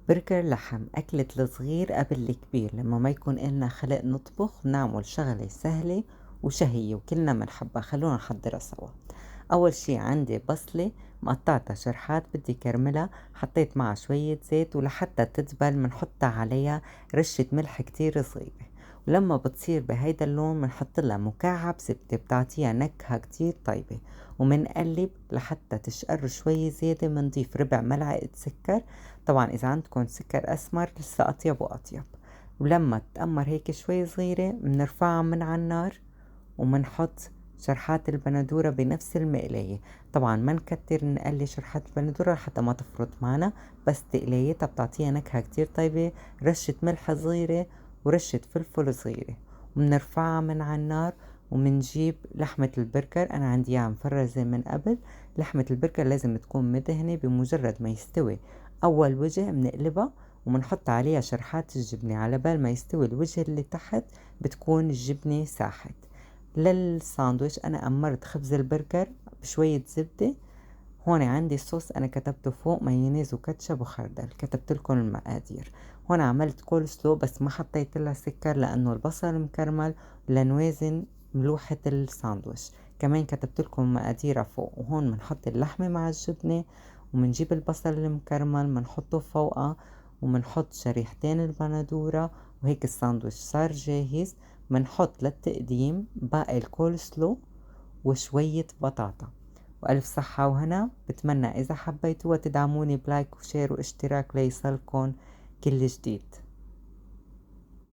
برجر لحم أكلة الصغير قبل الكبير. لما ما يكون إلنا خلق نطبخ بنعمل شغلة سهلة وشهية وكلنا منحبها. خلونا نحضرها سوا. أول شي عندي بصلة مقطعتها شرحات بدي كرملها، حطيت معها شوية زيت ولحتى تدبل منحطها عليها رشة ملح كتير صغيرة، ولما بتصير بهيدا اللون منحطلها مكعب زبدة بتعطيها نكهة كتير طيبة، ومنقلب لحتى تشقر شوي زيادة. منضيف ربع ملعقة سكر، طبعا إذا عندكن سكر أسمر لسه أطيب وأطيب. ولما تأمر هيك شوي صغيرة منرفعها من على النار ومنحط شرحات البندورة بنفس المقلاية. طبعا ما نكتر نقلي شرحات البندورة حتى ما تفرط معنا، بس تقليتها بتعطيها نكهة كتير طيبة. رشة ملح صغيرة ورشة فلفل صغيرة، ومنرفعها من على النار. ومنجيب لحمة البرجر، أنا عندي إياها مفرزة من قبل. لحمة البرجر لازم تكون مدهنة، بمجرد ما يستوي أول وجه منقلبها ومنحط عليها شرحات الجبنة. على بال ما يستوي الوجه اللي تحت بتكون الجبنة ساحت. للساندويش أنا أمرت خبز البرجر بشوية زبدة. هون عندي صوص أنا كتبته فوق مايونيز وكاتشب وخردل، كتبت لكم المقادير. هون عملت كول سلو بس ما حطيت لها سكر لأنه البصل مكرمل لنوازن ملوحة الساندويش. كمان كتبت لكم مقاديرها فوق. وهون منحط اللحمة مع الجبنة، ومنجيب البصل المكرمل منحطه فوقها، ومنحط شريحتين البندورة، وهيك الساندويش صار جاهز. منحط للتقديم باقي الكول سلو وشوية بطاطا. وألف صحة وهنا. بتمنى إذا حبيتوها تدعموني بلايك وشير واشتراك ليصلكن كل جديد.